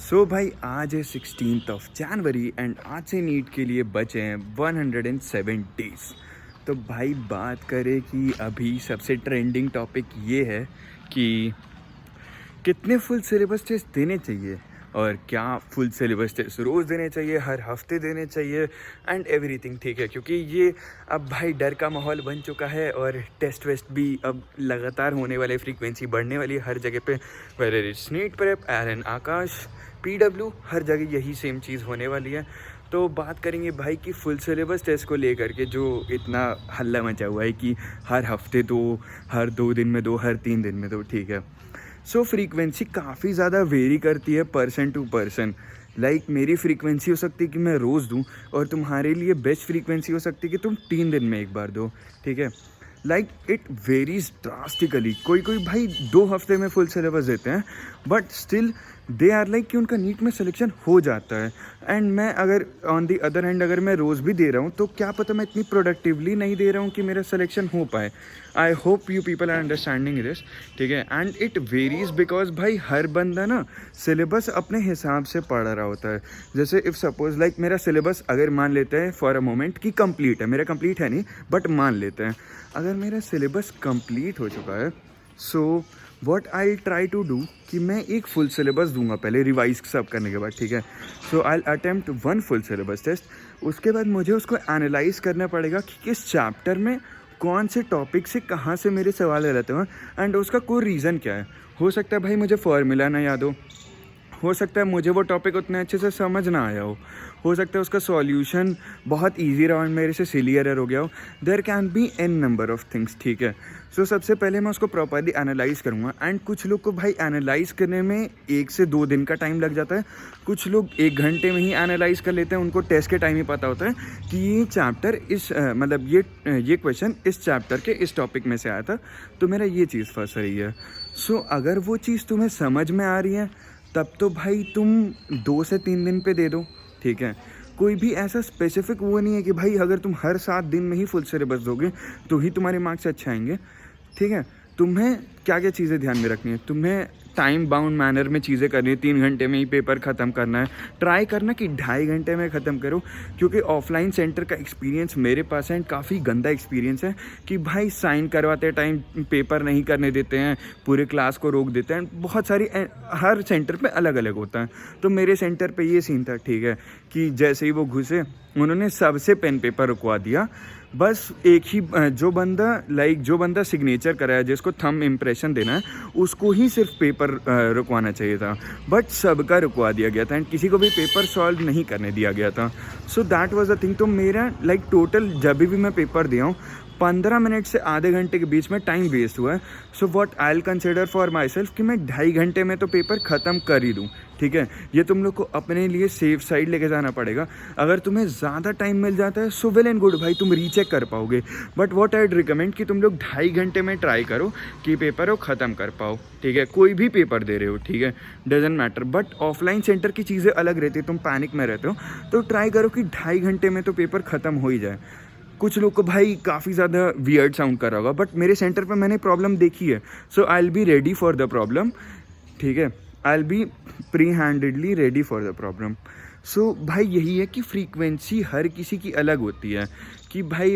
सो भाई आज है 16 जनवरी एंड आज से नीट के लिए बचे हैं 107 डेज। तो भाई बात करें कि अभी सबसे ट्रेंडिंग टॉपिक ये है कि कितने फुल सिलेबस टेस्ट देने चाहिए और क्या फुल सिलेबस टेस्ट रोज़ देने चाहिए, हर हफ्ते देने चाहिए एंड एवरीथिंग। ठीक है, क्योंकि ये अब भाई डर का माहौल बन चुका है और टेस्ट वेस्ट भी अब लगातार होने वाले, फ्रीक्वेंसी बढ़ने वाली है हर जगह पे। वेदर इट्स नीट प्रेप, एरन आकाश, पीडब्ल्यू, हर जगह यही सेम चीज़ होने वाली है। तो बात करेंगे भाई कि फुल सिलेबस टेस्ट को लेकर के जो इतना हल्ला मचा हुआ है कि हर हफ्ते दो, हर 2 दिन में दो, हर 3 दिन में दो। ठीक है, सो फ्रीक्वेंसी काफ़ी ज़्यादा वेरी करती है पर्सन टू पर्सन। लाइक मेरी फ्रीक्वेंसी हो सकती है कि मैं रोज़ दूं और तुम्हारे लिए बेस्ट फ्रीक्वेंसी हो सकती है कि तुम 3 दिन में एक बार दो। ठीक है, लाइक इट वेरीज ड्रास्टिकली। कोई कोई भाई 2 हफ्ते में फुल सिलेबस देते हैं but still they are like कि उनका नीट में सिलेक्शन हो जाता है। एंड मैं अगर ऑन दी अदर हैंड अगर मैं रोज़ भी दे रहा हूँ तो क्या पता मैं इतनी प्रोडक्टिवली नहीं दे रहा हूँ कि मेरा सिलेक्शन हो पाए। I hope you people are understanding this. ठीक है, एंड इट वेरीज बिकॉज भाई हर बंदा ना सिलेबस अपने हिसाब से पढ़ रहा होता है। जैसे इफ़ सपोज लाइक मेरा सिलेबस अगर मान लेते हैं फॉर अ मोमेंट कि कंप्लीट है, मेरा कंप्लीट है नहीं बट मान लेते हैं अगर मेरा सिलेबस कंप्लीट हो चुका है, so what I try to do कि मैं एक फुल सिलेबस दूंगा पहले रिवाइज सब करने के बाद। ठीक है, सो आई अटेम्प्ट 1 फुल सिलेबस टेस्ट। उसके बाद मुझे उसको एनालाइज करना पड़ेगा कि किस चैप्टर में कौन से टॉपिक से कहाँ से मेरे सवाल रहते हैं एंड उसका कोई रीज़न क्या है। हो सकता है भाई मुझे फॉर्मूला ना याद हो सकता है मुझे वो टॉपिक उतने अच्छे से समझ ना आया हो सकता है उसका सॉल्यूशन बहुत इजी रहा और मेरे से सिली एरर हो गया हो। There can be an number of things. ठीक है, सो सबसे पहले मैं उसको प्रॉपरली एनालाइज करूँगा एंड कुछ लोग को भाई एनालाइज करने में 1 से 2 दिन का टाइम लग जाता है। कुछ लोग 1 घंटे में ही एनालाइज कर लेते हैं, उनको टेस्ट के टाइम ही पता होता है कि ये चैप्टर इस मतलब ये क्वेश्चन इस चैप्टर के इस टॉपिक में से आया था, तो मेरा ये चीज़ फंस रही है। सो अगर वो चीज़ तुम्हें समझ में आ रही है तब तो भाई तुम 2 से 3 दिन पे दे दो। ठीक है, कोई भी ऐसा स्पेसिफिक वो नहीं है कि भाई अगर तुम हर 7 दिन में ही फुल सिलेबस दोगे तो ही तुम्हारे मार्क्स अच्छे आएंगे। ठीक है, तुम्हें क्या क्या चीज़ें ध्यान में रखनी है, तुम्हें टाइम बाउंड मैनर में चीज़ें करनी है। 3 घंटे में ही पेपर ख़त्म करना है, ट्राई करना कि 2.5 घंटे में ख़त्म करो। क्योंकि ऑफलाइन सेंटर का एक्सपीरियंस मेरे पास है, काफ़ी गंदा एक्सपीरियंस है कि भाई साइन करवाते टाइम पेपर नहीं करने देते हैं, पूरे क्लास को रोक देते हैं। बहुत सारी हर सेंटर पे अलग अलग होता है। तो मेरे सेंटर पे ये सीन था, ठीक है, कि जैसे ही वो घुसे उन्होंने सबसे पेन पेपर रुकवा दिया। बस एक ही जो बंदा सिग्नेचर कराया, जिसको थंब इम्प्रेशन देना है, उसको ही सिर्फ पेपर रुकवाना चाहिए था, बट सबका रुकवा दिया गया था एंड किसी को भी पेपर सॉल्व नहीं करने दिया गया था। So that was the thing. तो मेरा टोटल जब भी मैं पेपर दिया हूँ 15 मिनट से आधे घंटे के बीच में टाइम वेस्ट हुआ है। So what I will consider for my self कि मैं 2.5 घंटे में तो पेपर ख़त्म कर ही दूँ। ठीक है, ये तुम लोग को अपने लिए सेफ साइड लेके जाना पड़ेगा। अगर तुम्हें ज़्यादा टाइम मिल जाता है सो वेल एंड गुड भाई, तुम रीचेक कर पाओगे। बट व्हाट आई रिकमेंड कि तुम लोग 2.5 घंटे में ट्राई करो कि पेपर वो ख़त्म कर पाओ। ठीक है, कोई भी पेपर दे रहे हो, ठीक है, doesn't matter. But offline centre की चीज़ें अलग रहती है, तुम पैनिक में रहते हो, तो ट्राई करो कि 2.5 घंटे में तो पेपर ख़त्म हो ही जाए। कुछ लोग को भाई काफ़ी ज़्यादा वियर्ड साउंड कर रहा होगा बट मेरे सेंटर पे मैंने प्रॉब्लम देखी है, so I will be ready for the problem. ठीक है, I will be pre handedly ready for the problem. So भाई यही है कि फ्रीक्वेंसी हर किसी की अलग होती है कि भाई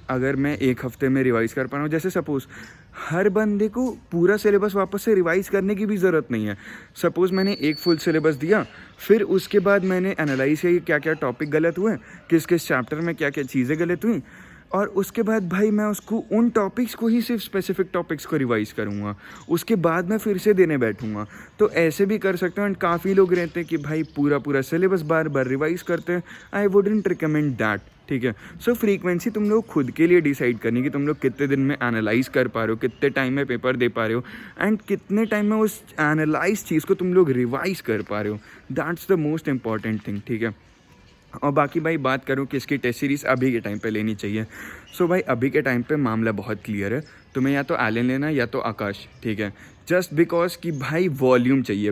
अगर मैं 1 हफ्ते में रिवाइज़ कर पा रहा हूँ, जैसे सपोज़ हर बंदे को पूरा सिलेबस वापस से रिवाइज़ करने की भी ज़रूरत नहीं है। सपोज़ मैंने एक फुल सिलेबस दिया, फिर उसके बाद मैंने एनालाइज किया कि क्या क्या टॉपिक गलत हुए, किस किस चैप्टर में क्या क्या चीज़ें गलत हुई, और उसके बाद भाई मैं उसको उन टॉपिक्स को ही सिर्फ स्पेसिफिक टॉपिक्स को रिवाइज़ करूँगा, उसके बाद मैं फिर से देने बैठूँगा। तो ऐसे भी कर सकते हैं। एंड काफ़ी लोग रहते हैं कि भाई पूरा सिलेबस बार बार रिवाइज़ करते हैं। I wouldn't recommend that. ठीक है, सो फ्रीक्वेंसी तुम लोग खुद के लिए डिसाइड करनी कि तुम लोग कितने दिन में एनालाइज कर पा रहे हो, कितने टाइम में पेपर दे पा रहे हो एंड कितने टाइम में उस एनालाइज चीज़ को तुम लोग रिवाइज़ कर पा रहे हो। That's the most important thing. ठीक है, और बाकी भाई बात करूँ कि इसकी टेस्ट सीरीज़ अभी के टाइम पे लेनी चाहिए। सो भाई अभी के टाइम पे मामला बहुत क्लियर है, तुम्हें या तो एलन लेना या तो आकाश। ठीक है, जस्ट बिकॉज कि भाई वॉल्यूम चाहिए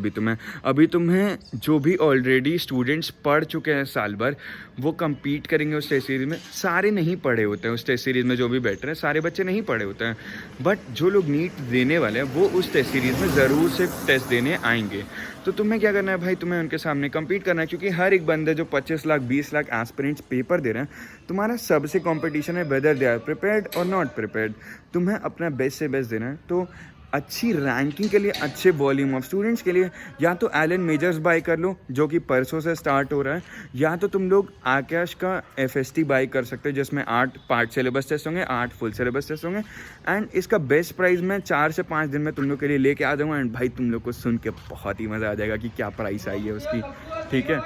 अभी तुम्हें जो भी ऑलरेडी स्टूडेंट्स पढ़ चुके हैं साल भर वो compete करेंगे उस टेस्ट सीरीज़ में। सारे नहीं पढ़े होते हैं उस टेस्ट सीरीज़ में, जो भी बैठ रहे हैं सारे बच्चे नहीं पढ़े होते हैं, बट जो लोग नीट देने वाले हैं वो उस टेस्ट सीरीज़ में ज़रूर से टेस्ट देने आएंगे। तो तुम्हें क्या करना है भाई, तुम्हें उनके सामने compete करना है, क्योंकि हर एक बंदे जो 25 लाख 20 लाख एस्पिरेंट्स पेपर दे रहे हैं, तुम्हारा सबसे कंपटीशन है वेदर दे आर प्रिपेयर्ड और नॉट प्रिपेयर्ड। तुम्हें अपना बेस्ट से बेस्ट देना है। तो अच्छी रैंकिंग के लिए, अच्छे वॉल्यूम ऑफ स्टूडेंट्स के लिए या तो एलन मेजर्स बाय कर लो जो कि परसों से स्टार्ट हो रहा है, या तो तुम लोग आकाश का FST बाय कर सकते हो जिसमें 8 पार्ट सिलेबस टेस्ट होंगे, 8 फुल सिलेबस टेस्ट होंगे। एंड इसका बेस्ट प्राइस मैं 4 से 5 दिन में तुम लोग के लिए लेके आ जाऊँगा। एंड भाई तुम लोग को सुन के बहुत ही मज़ा आ जाएगा कि क्या प्राइस आई है उसकी, ठीक है।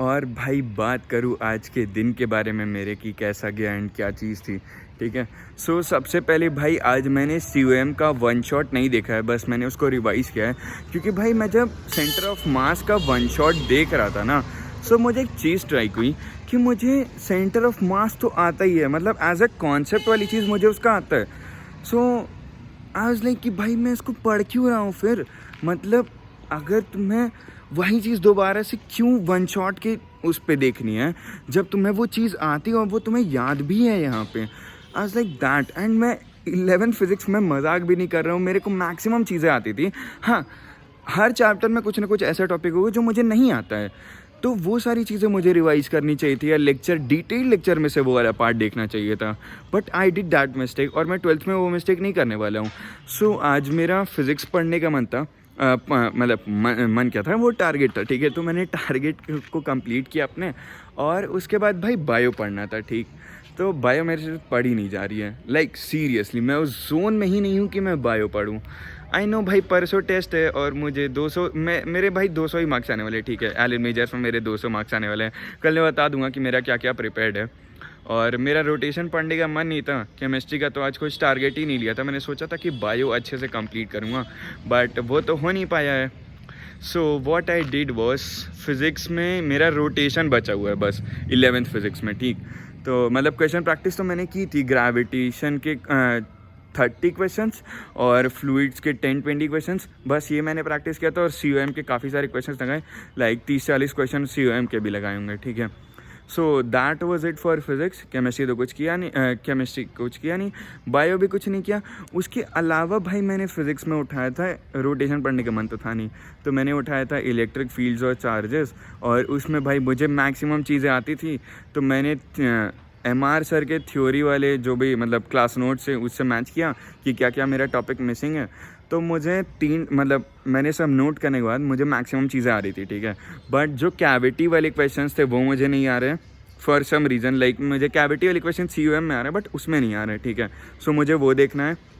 और भाई बात करूँ आज के दिन के बारे में मेरे की कैसा गया एंड क्या चीज़ थी, ठीक है। सो सबसे पहले भाई आज मैंने COM का 1 शॉट नहीं देखा है, बस मैंने उसको रिवाइज़ किया है, क्योंकि भाई मैं जब सेंटर ऑफ मास का 1 शॉट देख रहा था ना, सो मुझे एक चीज़ स्ट्राइक हुई कि मुझे सेंटर ऑफ मास तो आता ही है, मतलब एज अ कॉन्सेप्ट वाली चीज़ मुझे उसका आता है। सो आई वाज लाइक कि भाई मैं इसको पढ़ क्यों रहा हूँ फिर, मतलब अगर तुम्हें वही चीज़ दोबारा से क्यों 1 शॉट के उस पे देखनी है जब तुम्हें वो चीज़ आती है और वो तुम्हें याद भी है यहाँ पे। I was like that. And मैं 11 फिज़िक्स में मजाक भी नहीं कर रहा हूँ, मेरे को मैक्सिमम चीज़ें आती थी। हाँ, हर चैप्टर में कुछ ना कुछ ऐसा टॉपिक होगा जो मुझे नहीं आता है, तो वो सारी चीज़ें मुझे रिवाइज़ करनी चाहिए थी, या लेक्चर डिटेल लेक्चर में से वो वाला पार्ट देखना चाहिए था। But I did that mistake, और मैं 12th में वो मिस्टेक नहीं करने वाला हूँ। सो आज मेरा फिज़िक्स पढ़ने का मन था, मतलब मन क्या था, वो टारगेट था, ठीक है। तो मैंने टारगेट को कंप्लीट किया अपने, और उसके बाद भाई बायो पढ़ना था, ठीक। तो बायो मेरे से पढ़ी नहीं जा रही है, लाइक सीरियसली मैं उस जोन में ही नहीं हूँ कि मैं बायो पढ़ूँ। आई नो भाई परसों टेस्ट है और मुझे 200 मेरे भाई 200 ही मार्क्स आने वाले, ठीक है। एलन मेजर्स में मेरे 200 मार्क्स आने वाले हैं। कल मैं बता दूंगा कि मेरा क्या क्या प्रिपेयर्ड है। और मेरा रोटेशन पढ़ने का मन नहीं था, केमिस्ट्री का तो आज कुछ टारगेट ही नहीं लिया था। मैंने सोचा था कि बायो अच्छे से कंप्लीट करूँगा, बट वो तो हो नहीं पाया है। So what I did was, physics में मेरा रोटेशन बचा हुआ है बस 11th फिज़िक्स में, ठीक। तो मतलब क्वेश्चन प्रैक्टिस तो मैंने की थी, ग्रेविटेशन के 30 क्वेश्चंस और फ्लूइड्स के 10-20 क्वेश्चंस, बस ये मैंने प्रैक्टिस किया था। और COM के काफ़ी सारे क्वेश्चंस लगाए, लाइक 30-40 क्वेश्चन COM के भी लगाए होंगे, ठीक है। So that was it for physics. Chemistry तो कुछ किया नहीं, केमिस्ट्री कुछ किया नहीं, बायो भी कुछ नहीं किया। उसके अलावा भाई मैंने फ़िज़िक्स में उठाया था, रोटेशन पढ़ने का मन तो था नहीं, तो मैंने उठाया था इलेक्ट्रिक फील्ड्स और चार्जेस, और उसमें भाई मुझे मैक्सिमम चीज़ें आती थी। तो मैंने MR सर के थ्योरी वाले जो भी मतलब क्लास नोट से उससे मैच किया कि क्या क्या मेरा टॉपिक मिसिंग है। तो मुझे 3 मतलब मैंने सब नोट करने के बाद मुझे मैक्सिमम चीज़ें आ रही थी, ठीक है। बट जो कैविटी वाले क्वेश्चंस थे वो मुझे नहीं आ रहे फॉर सम रीज़न, लाइक मुझे कैविटी वाले क्वेश्चन COM में आ रहे हैं बट उसमें नहीं आ रहे, ठीक है। सो मुझे वो देखना है।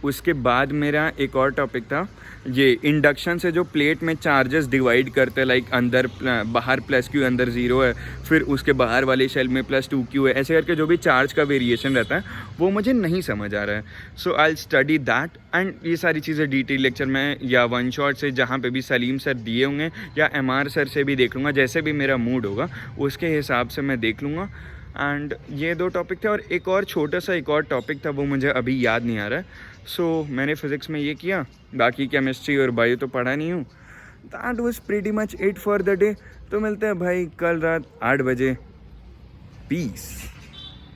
उसके बाद मेरा एक और टॉपिक था, ये इंडक्शन से जो प्लेट में चार्जेस डिवाइड करते हैं, लाइक अंदर बाहर +Q अंदर 0 है, फिर उसके बाहर वाले शेल में +2Q है, ऐसे करके जो भी चार्ज का वेरिएशन रहता है वो मुझे नहीं समझ आ रहा है। So I will study that. And ये सारी चीज़ें डिटेल लेक्चर में या 1 शॉट से जहाँ पे भी सलीम सर दिए होंगे या MR सर से भी देख लूँगा, जैसे भी मेरा मूड होगा उसके हिसाब से मैं देख लूँगा। एंड ये 2 टॉपिक थे, और एक और छोटा सा एक और टॉपिक था, वो मुझे अभी याद नहीं आ रहा है। सो मैंने फ़िज़िक्स में ये किया, बाकी केमिस्ट्री और बायो तो पढ़ा नहीं हूँ। That was pretty much it for the day. तो मिलते हैं भाई कल रात 8 बजे। पीस।